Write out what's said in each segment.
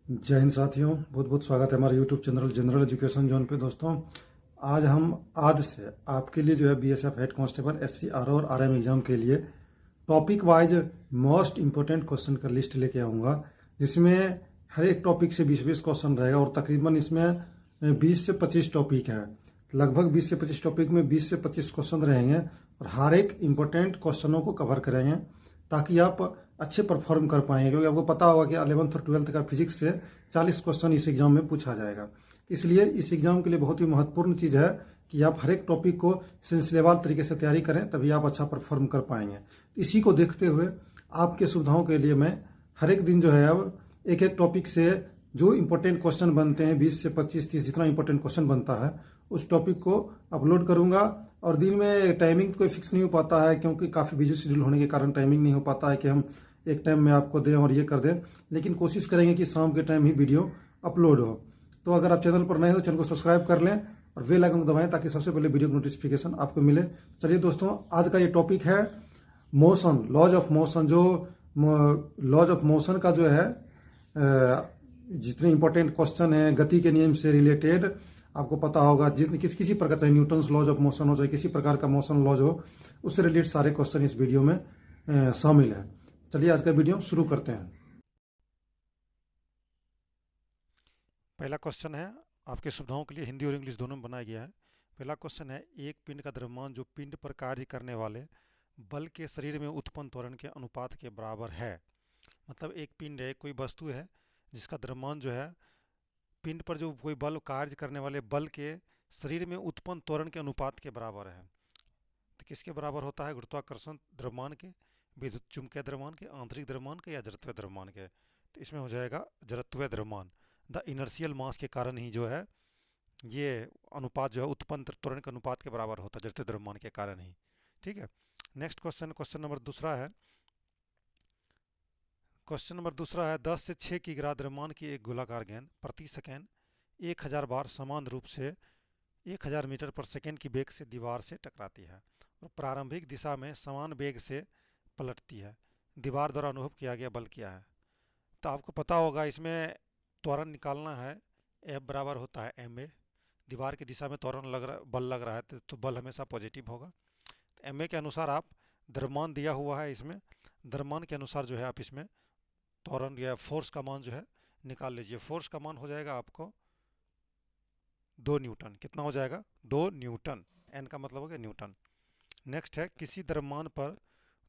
जय हिंद साथियों, बहुत बहुत स्वागत है हमारे YouTube channel general education zone पे। दोस्तों, आज से आपके लिए जो है BSF head constable, SC, RO और आरएम एग्जाम के लिए topic wise most important question का लिस्ट लेके आऊँगा, जिसमें हर एक टॉपिक से 20-20 क्वेश्चन रहेगा और तकरीबन इसमें 20 से 25 टॉपिक है। लगभग 20 से 25 टॉपिक में 20 से 25 क्वेश्चन रहेंगे और हर एक इंपॉर्टेंट क्वेश्चनों को कवर करेंगे ताकि आप अच्छे परफॉर्म कर पाएंगे, क्योंकि आपको पता होगा कि 11th और 12th का फिजिक्स से 40 क्वेश्चन इस एग्जाम में पूछा जाएगा। इसलिए इस एग्जाम के लिए बहुत ही महत्वपूर्ण चीज़ है कि आप हर एक टॉपिक को सिलसिलेवार तरीके से तैयारी करें, तभी आप अच्छा परफॉर्म कर पाएंगे। इसी को देखते हुए आपके सुविधाओं के लिए मैं हर एक दिन जो है अब एक एक टॉपिक से जो इंपॉर्टेंट क्वेश्चन बनते हैं, 20 से 25 30 जितना इंपॉर्टेंट क्वेश्चन बनता है उस टॉपिक को अपलोड करूंगा। और दिन में टाइमिंग कोई फिक्स नहीं हो पाता है, क्योंकि काफ़ी बिजी शेड्यूल होने के कारण टाइमिंग नहीं हो पाता है कि हम एक टाइम में आपको दें और ये कर दें, लेकिन कोशिश करेंगे कि शाम के टाइम ही वीडियो अपलोड हो। तो अगर आप चैनल पर नए हो तो चैनल को सब्सक्राइब कर लें और बेल आइकन को दबाएं ताकि सबसे पहले वीडियो की नोटिफिकेशन आपको मिले। चलिए दोस्तों, आज का ये टॉपिक है मोशन, लॉज ऑफ मोशन। जो लॉज ऑफ मोशन का जो है जितने इंपॉर्टेंट क्वेश्चन है गति के नियम से रिलेटेड, आपको पता होगा जितने किसी प्रकार, चाहे न्यूटन्स लॉज ऑफ मोशन हो, चाहे किसी प्रकार का मोशन लॉज हो, उससे रिलेटेड सारे क्वेश्चन इस वीडियो में शामिल है। चलिए आज का वीडियो शुरू करते हैं। पहला क्वेश्चन है, आपके सुविधाओं के लिए हिंदी और इंग्लिश दोनों में बनाया गया है। पहला क्वेश्चन है, एक पिंड का द्रव्यमान जो पिंड पर कार्य करने वाले बल के शरीर में उत्पन्न त्वरण के अनुपात के बराबर है। मतलब एक पिंड है, कोई वस्तु है जिसका द्रव्यमान जो है पिंड पर जो कोई बल कार्य करने वाले बल के शरीर में उत्पन्न त्वरण के अनुपात के बराबर है। तो किसके बराबर होता है? गुरुत्वाकर्षण द्रव्यमान के, विद्युत चुंबकीय द्रव्यमान के, आंतरिक द्रव्यमान के या जड़त्वीय द्रव्यमान के। तो इसमें हो जाएगा जड़त्वीय द्रव्यमान। द इनर्शियल मास के कारण ही जो है ये अनुपात जो है उत्पन्न त्वरण के अनुपात के बराबर होता है, जड़त्वीय द्रव्यमान के कारण ही। ठीक है। नेक्स्ट क्वेश्चन, क्वेश्चन नंबर दूसरा है। क्वेश्चन नंबर दूसरा है, 10 से 6 की ग्रा द्रव्यमान की एक गोलाकार गेंद प्रति सेकेंड 1000 बार समान रूप से 1000 मीटर पर सेकेंड की वेग से दीवार से टकराती है और प्रारंभिक दिशा में समान वेग से पलटती है। दीवार द्वारा अनुभव किया गया बल क्या है? तो आपको पता होगा इसमें त्वरण निकालना है। F बराबर होता है ma। दीवार की दिशा में त्वरण बल लग रहा है तो बल हमेशा पॉजिटिव होगा। ma के अनुसार आप द्रव्यमान दिया हुआ है, इसमें द्रव्यमान के अनुसार जो है आप इसमें त्वरण या फोर्स का मान जो है निकाल लीजिए। फोर्स का मान हो जाएगा आपको 2 न्यूटन। कितना हो जाएगा? 2 न्यूटन। एन का मतलब हो गया न्यूटन। नेक्स्ट है, किसी द्रव्यमान पर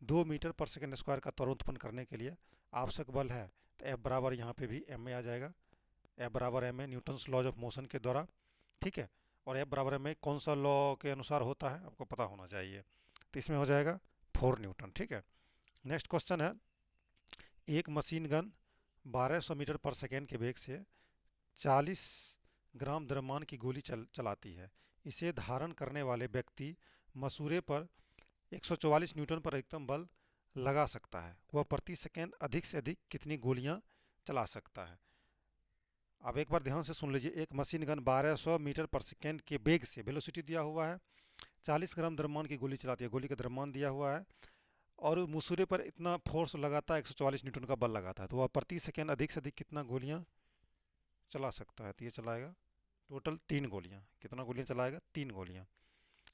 2 मीटर पर सेकेंड स्क्वायर का त्वरण उत्पन्न करने के लिए आवश्यक बल है। तो F बराबर यहाँ पे भी ma आ जाएगा। F बराबर ma Newton's laws of motion के द्वारा। ठीक है। और F बराबर ma कौन सा लॉ के अनुसार होता है आपको पता होना चाहिए। तो इसमें हो जाएगा 4 न्यूटन। ठीक है। नेक्स्ट क्वेश्चन है, एक मशीन गन 1200 मीटर पर सेकेंड के वेग से 40 ग्राम द्रव्यमान की गोली चलाती है। इसे धारण करने वाले व्यक्ति मसूरे पर 144 न्यूटन पर अधिकतम बल लगा सकता है। वह प्रति सेकेंड अधिक से अधिक कितनी गोलियां चला सकता है? अब एक बार ध्यान से सुन लीजिए। एक मशीन गन 1200 मीटर पर सेकेंड के वेग से, वेलोसिटी दिया हुआ है, 40 ग्राम द्रव्यमान की गोली चलाती है। गोली का द्रव्यमान दिया हुआ है और मसूरे पर इतना फोर्स लगाता है, 144 न्यूटन का बल लगाता है। तो वह प्रति सेकेंड अधिक से अधिक कितना गोलियां चला सकता है? तो ये चलाएगा टोटल 3 गोलियां। कितना गोलियां चलाएगा? 3 गोलियां।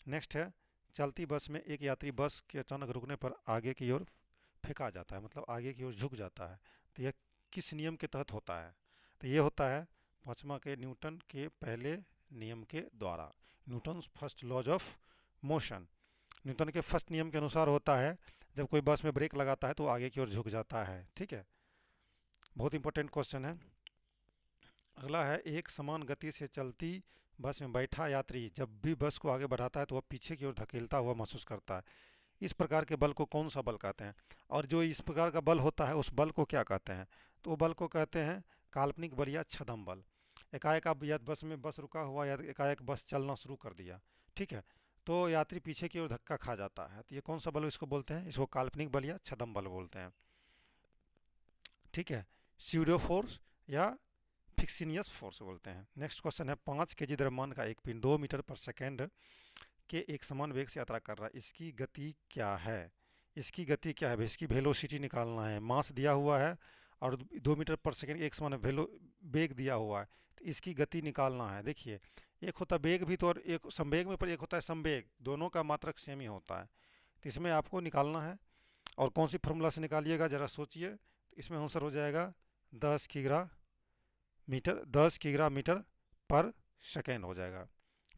नेक्स्ट है, चलती बस में एक यात्री बस के अचानक रुकने पर आगे की ओर फेंका जाता है, मतलब आगे की ओर झुक जाता है। तो यह किस नियम के तहत होता है? तो ये होता है पांचवा के न्यूटन के पहले नियम के द्वारा, Newton first laws of motion. Newton के फर्स्ट नियम के अनुसार होता है। जब कोई बस में ब्रेक लगाता है तो आगे की ओर झुक जाता है। ठीक है। बहुत इंपॉर्टेंट क्वेश्चन है। अगला है, एक समान गति से चलती बस में बैठा यात्री जब भी बस को आगे बढ़ाता है तो वह पीछे की ओर धकेलता हुआ महसूस करता है। इस प्रकार के बल को कौन सा बल कहते हैं? और जो इस प्रकार का बल होता है उस बल को क्या कहते हैं? तो वो बल को कहते हैं काल्पनिक बल या छद्म बल। एकाएक आप या बस रुका हुआ या एकाएक बस चलना शुरू कर दिया, ठीक है, तो यात्री पीछे की ओर धक्का खा जाता है। तो ये कौन सा बल इसको बोलते हैं? इसको काल्पनिक बल या छद्म बल बोलते हैं। ठीक है। स्यूडो फोर्स या फिक्सिनियस फोर्स बोलते हैं। नेक्स्ट क्वेश्चन है, 5 केजी द्रव्यमान का एक पिंड 2 मीटर पर सेकेंड के एक समान वेग से यात्रा कर रहा है। इसकी गति क्या है? इसकी गति क्या है? इसकी वेलोसिटी निकालना है। मास दिया हुआ है और 2 मीटर पर सेकेंड एक समान वेलो वेग दिया हुआ है, तो इसकी गति निकालना है। देखिए, एक होता है वेग भी तो, और एक संवेग में, पर एक होता है संवेग, दोनों का मात्रक सेम ही होता है। तो इसमें आपको निकालना है, और कौन सी फॉर्मूला से निकालिएगा ज़रा सोचिए। तो इसमें आंसर हो जाएगा 10 किग्रा मीटर पर सेकेंड हो जाएगा।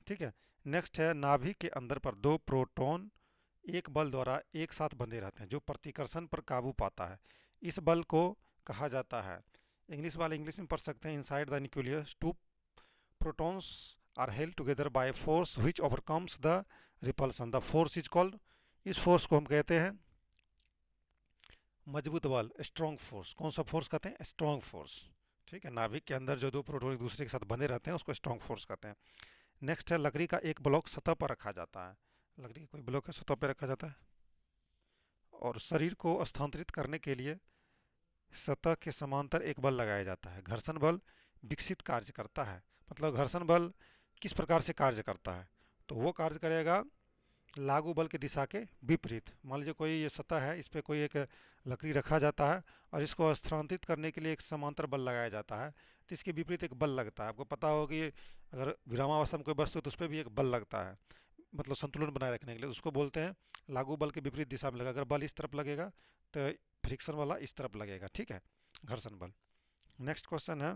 ठीक है। नेक्स्ट है, नाभिक के अंदर पर दो प्रोटॉन एक बल द्वारा एक साथ बंधे रहते हैं जो प्रतिकर्षण पर काबू पाता है। इस बल को कहा जाता है, इंग्लिश वाले इंग्लिश में पढ़ सकते हैं, inside the nucleus two protons are held together by force which overcomes the repulsion, the force is called, इस फोर्स को हम कहते हैं मजबूत बल, स्ट्रॉन्ग फोर्स। कौन सा फोर्स कहते हैं? Strong force. ठीक है, नाभिक के अंदर जो दो प्रोटॉन एक दूसरे के साथ बंधे रहते हैं उसको स्ट्रॉन्ग फोर्स कहते हैं। नेक्स्ट है, लकड़ी का एक ब्लॉक सतह पर रखा जाता है, लकड़ी का कोई ब्लॉक है सतह पर रखा जाता है, और शरीर को स्थानांतरित करने के लिए सतह के समांतर एक बल लगाया जाता है। घर्षण बल विकसित कार्य करता है। मतलब घर्षण बल किस प्रकार से कार्य करता है? तो वो कार्य करेगा लागू बल की दिशा के विपरीत। मान लीजिए कोई ये सतह है, इस पर कोई एक लकड़ी रखा जाता है और इसको स्थानांतरित करने के लिए एक समांतर बल लगाया जाता है, तो इसके विपरीत एक बल लगता है। आपको पता होगा कि अगर विरामावस्था में कोई वस्तु तो उस पर भी एक बल लगता है, मतलब संतुलन बनाए रखने के लिए, उसको बोलते हैं लागू बल के विपरीत दिशा में लगा। अगर बल इस तरफ लगेगा तो फ्रिक्शन वाला इस तरफ लगेगा। ठीक है, घर्षण बल। नेक्स्ट क्वेश्चन है,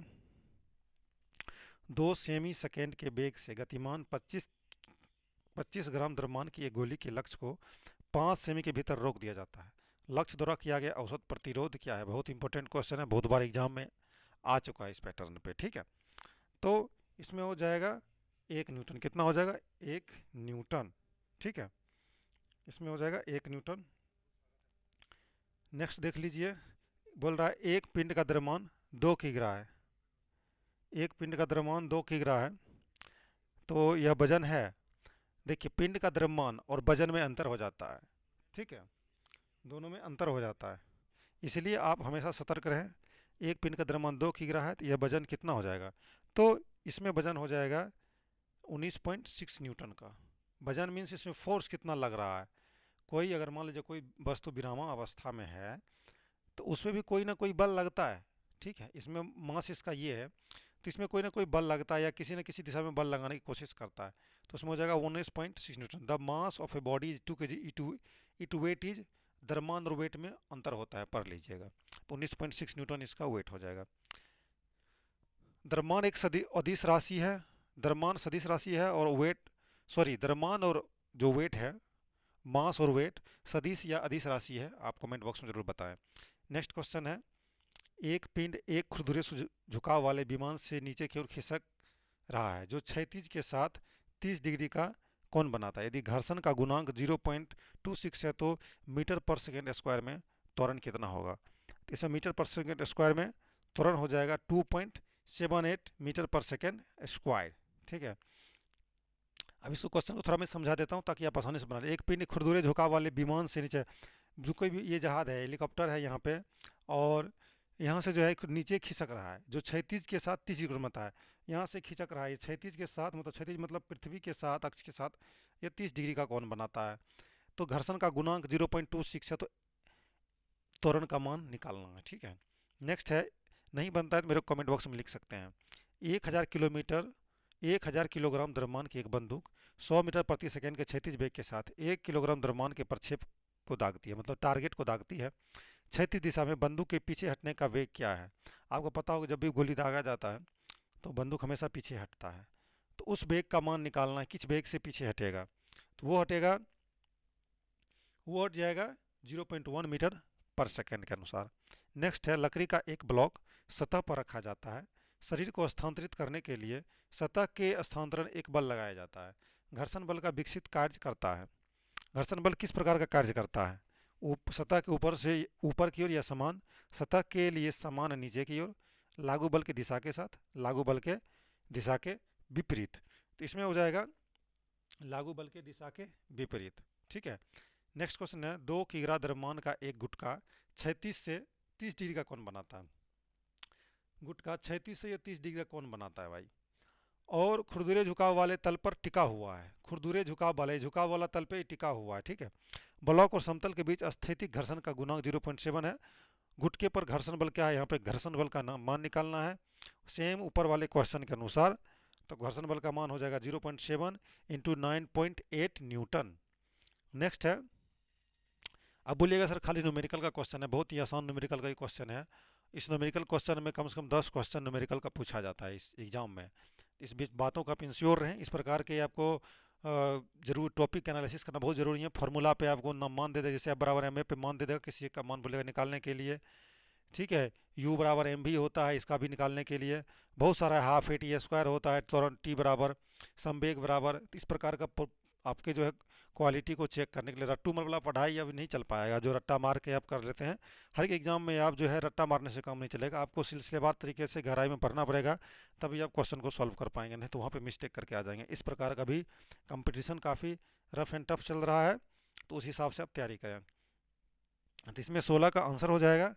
2 सेमी सेकेंड के वेग से गतिमान 25 ग्राम द्रव्यमान की एक गोली के लक्ष्य को 5 सेमी के भीतर रोक दिया जाता है। लक्ष्य द्वारा किया गया औसत प्रतिरोध क्या है? बहुत इंपॉर्टेंट क्वेश्चन है, बहुत बार एग्जाम में आ चुका है इस पैटर्न पे। ठीक है, तो इसमें हो जाएगा 1 न्यूटन। कितना हो जाएगा? 1 न्यूटन। ठीक है, इसमें हो जाएगा 1 न्यूटन। नेक्स्ट देख लीजिए, बोल रहा है एक पिंड का द्रव्यमान 2 किग्रा है। एक पिंड का द्रव्यमान 2 किग्रा है, तो यह वजन है। देखिए, पिंड का द्रव्यमान और वजन में अंतर हो जाता है। ठीक है, दोनों में अंतर हो जाता है, इसलिए आप हमेशा सतर्क रहें। एक पिंड का द्रव्यमान 2 किग्रा है, तो यह वजन कितना हो जाएगा? तो इसमें वजन हो जाएगा 19.6 न्यूटन का। वजन मीन्स इसमें फोर्स कितना लग रहा है। कोई अगर मान लीजिए कोई वस्तु विरामा अवस्था में है तो उसमें भी कोई ना कोई बल लगता है। ठीक है, इसमें मास इसका ये है, तो इसमें कोई ना कोई बल लगता है या किसी न किसी दिशा में बल लगाने की कोशिश करता है, तो उसमें हो जाएगा 19.6 newton. The mass of a body is 2 kg, it weight is, द्रव्यमान और वेट में अंतर होता है, पढ़ लीजिएगा। तो 19.6 न्यूटन इसका वेट हो जाएगा। द्रव्यमान एक अदिश राशि है, द्रव्यमान सदिश राशि है, और वेट, सॉरी, द्रव्यमान और जो वेट है, मास और वेट सदिश या अदिश राशि है। आप कमेंट बॉक्स में जरूर बताएं। नेक्स्ट क्वेश्चन है, एक पिंड एक खुरदुरे झुकाव वाले विमान से नीचे की ओर खिसक रहा है जो क्षैतिज के साथ 30 डिग्री का कोण बनाता है। यदि घर्षण का गुणांक 0.26 है तो मीटर पर सेकेंड स्क्वायर में त्वरण कितना होगा? तो इसमें मीटर पर सेकेंड स्क्वायर में त्वरण हो जाएगा 2.78 मीटर पर सेकेंड स्क्वायर। ठीक है, अब इस क्वेश्चन को थोड़ा मैं समझा देता हूँ ताकि आप आसानी से बना लें। एक पिंड खुरदुरे झुकाव वाले विमान से नीचे, जो कोई भी ये जहाज है, हेलीकॉप्टर है यहाँ पे, और यहाँ से जो है नीचे खिसक रहा है, जो क्षैतिज के साथ 30 डिग्री बनता है। यहाँ से खिसक रहा है, क्षैतिज के साथ, मतलब क्षैतिज मतलब पृथ्वी के साथ, अक्ष के साथ ये 30 डिग्री का कोण बनाता है। तो घर्षण का गुणांक 0.26 है, तो त्वरण का मान निकालना है। ठीक है, नेक्स्ट है, नहीं बनता है तो मेरे कमेंट बॉक्स में लिख सकते हैं। 1000 किलोग्राम द्रव्यमान की एक बंदूक 100 मीटर प्रति सेकेंड के क्षैतिज वेग के साथ 1 किलोग्राम द्रव्यमान के प्रक्षेप को दागती है, मतलब टारगेट को दागती है। क्षैतिज दिशा में बंदूक के पीछे हटने का वेग क्या है? आपको पता होगा जब भी गोली दागा जाता है तो बंदूक हमेशा पीछे हटता है, तो उस वेग का मान निकालना है, किस वेग से पीछे हटेगा। तो वो हट जाएगा 0.1 मीटर पर सेकेंड के अनुसार। नेक्स्ट है, लकड़ी का एक ब्लॉक सतह पर रखा जाता है। शरीर को स्थानांतरित करने के लिए सतह के स्थानांतरण एक बल लगाया जाता है। घर्षण बल का विकसित कार्य करता है। घर्षण बल किस प्रकार का कार्य करता है? सतह के ऊपर से ऊपर की ओर या समान, सतह के लिए समान नीचे की ओर, लागू बल की दिशा के साथ, लागू बल के दिशा के विपरीत। तो इसमें हो जाएगा लागू बल के दिशा के विपरीत। ठीक है, नेक्स्ट क्वेश्चन है, 2 किग्रा द्रव्यमान का एक गुटका 36 से 30 डिग्री का कोण बनाता है। गुटका 36 से या 30 डिग्री का कोण बनाता है भाई, और खुरदुरे झुकाव वाले तल पर टिका हुआ है। खुरदुरे झुकाव वाला तल पे टिका हुआ है। ठीक है, ब्लॉक और समतल के बीच स्थैतिक घर्षण का गुणांक 0.7 है। घुटके पर घर्षण बल क्या है, यहाँ पे घर्षण बल का मान निकालना है सेम ऊपर वाले क्वेश्चन के अनुसार। तो घर्षण बल का मान हो जाएगा 0.7 इंटू 9.8 न्यूटन। नेक्स्ट है, अब बोलिएगा सर खाली न्यूमेरिकल का क्वेश्चन है, बहुत ही आसान न्यूमेरिकल का ही क्वेश्चन है। इस न्यूमेरिकल क्वेश्चन में कम से कम 10 क्वेश्चन न्यूमेरिकल का पूछा जाता है इस एग्जाम में। इस बीच बातों का आप इंश्योर रहें, इस प्रकार के आपको जरूर टॉपिक एनालिसिस करना बहुत ज़रूरी है। फार्मूला पे आपको मान दे दे, जैसे आप बराबर एम ए पे मान दे देगा, किसी का मान बोलेगा निकालने के लिए, ठीक है। u बराबर एम भी होता है इसका भी निकालने के लिए, बहुत सारा हाफ ए टी स्क्वायर होता है, त्वरण टी बराबर संवेग बराबर, इस प्रकार का आपके जो है क्वालिटी को चेक करने के लिए रट्टू मरबला पढ़ाई अब नहीं चल पाएगा, जो रट्टा मार के आप कर लेते हैं। हर एक एग्जाम में आप जो है रट्टा मारने से काम नहीं चलेगा, आपको सिलसिलेवार तरीके से गहराई में पढ़ना पड़ेगा, तभी आप क्वेश्चन को सॉल्व कर पाएंगे, नहीं तो वहाँ पे मिस्टेक करके आ जाएंगे। इस प्रकार का भी कंपटीशन काफ़ी रफ एंड टफ चल रहा है, तो उस हिसाब से आप तैयारी करें। तो इसमें 16 का आंसर हो जाएगा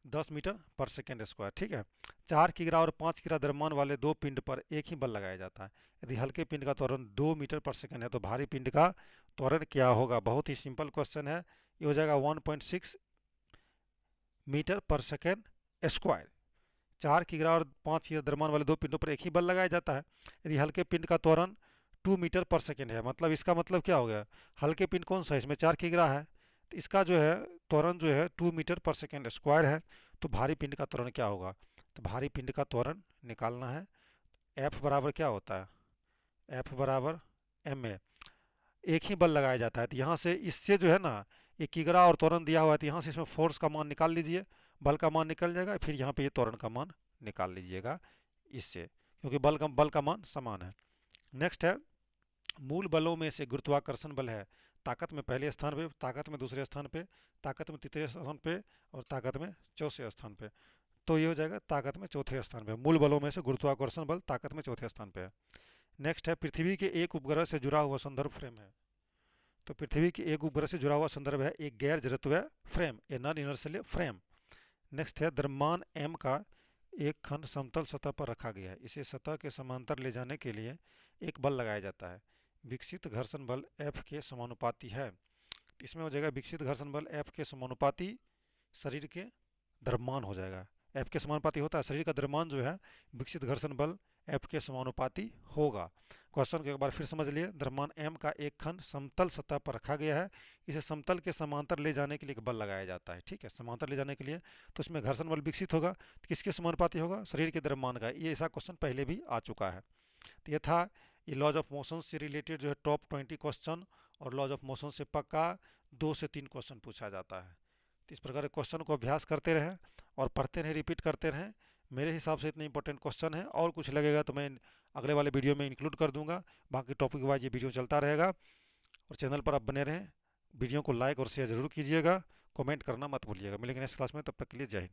10 मीटर पर सेकेंड स्क्वायर, ठीक है। 4 किग्रा और 5 किग्रा द्रव्यमान वाले दो पिंड पर एक ही बल लगाया जाता है। यदि हल्के पिंड का त्वरण 2 मीटर पर सेकेंड है तो भारी पिंड का त्वरण क्या होगा। बहुत ही सिंपल क्वेश्चन है, ये हो जाएगा 1.6 मीटर पर सेकेंड स्क्वायर। 4 किग्रा और 5 किग्रा द्रव्यमान वाले दो पिंडों पर एक ही बल लगाया जाता है। यदि हल्के पिंड का त्वरण 2 मीटर पर सेकेंड है, मतलब इसका मतलब क्या हो गया, हल्के पिंड कौन सा है, इसमें 4 किग्रा है, तो इसका जो है त्वरण जो है 2 मीटर पर सेकेंड स्क्वायर है, तो भारी पिंड का त्वरण क्या होगा। तो भारी पिंड का त्वरण निकालना है, F बराबर क्या होता है, F बराबर ma। एक ही बल लगाया जाता है, तो यहाँ से इससे जो है ना एक किग्रा और त्वरण दिया हुआ है, तो यहाँ से इसमें फोर्स का मान निकाल लीजिए, बल का मान निकल जाएगा, फिर यहाँ पे ये त्वरण का मान निकाल लीजिएगा इससे, क्योंकि बल का मान समान है। नेक्स्ट है, मूल बलों में से गुरुत्वाकर्षण बल है ताकत में पहले स्थान पे, ताकत में दूसरे स्थान पे, ताकत में तीसरे स्थान पे और ताकत में चौथे स्थान पे। तो ये हो जाएगा ताकत में चौथे स्थान पे, मूल बलों में से गुरुत्वाकर्षण बल ताकत में चौथे स्थान पे है। नेक्स्ट है, पृथ्वी के एक उपग्रह से जुड़ा हुआ संदर्भ फ्रेम है। तो पृथ्वी के एक उपग्रह से जुड़ा हुआ संदर्भ है एक गैर जड़त्वीय frame, a non inertial frame. Next है, द्रव्यमान m का एक खंड समतल सतह पर रखा गया है, इसे सतह के समांतर ले जाने के लिए एक बल लगाया जाता है, विकसित घर्षण बल F के समानुपाती है। इसमें हो जाएगा विकसित घर्षण बल F के समानुपाती शरीर के द्रव्यमान हो जाएगा, F के समानुपाती होता है शरीर का द्रव्यमान जो है, विकसित घर्षण बल F के समानुपाती होगा। क्वेश्चन को एक बार फिर समझ लिए, द्रव्यमान m का एक खंड समतल सतह पर रखा गया है, इसे समतल के समांतर ले जाने के लिए एक बल लगाया जाता है, ठीक है, समांतर ले जाने के लिए, तो इसमें घर्षण बल विकसित होगा, तो किसके समानुपाती होगा, शरीर के द्रव्यमान का। ये ऐसा क्वेश्चन पहले भी आ चुका है। तो ये था ये लॉज ऑफ मोशन से रिलेटेड जो है टॉप 20 क्वेश्चन, और लॉज ऑफ मोशन से पक्का 2 से 3 क्वेश्चन पूछा जाता है। तो इस प्रकार के क्वेश्चन को अभ्यास करते रहें और पढ़ते रहें, रिपीट करते रहें। मेरे हिसाब से इतने इंपॉर्टेंट क्वेश्चन है, और कुछ लगेगा तो मैं अगले वाले वीडियो में इंक्लूड कर दूंगा। बाकी टॉपिक वाइज ये वीडियो चलता रहेगा, और चैनल पर आप बने रहें। वीडियो को लाइक और शेयर जरूर कीजिएगा, कमेंट करना मत भूलिएगा। मिलेंगे नेक्स्ट क्लास में, तब तक के लिए जय हिंद।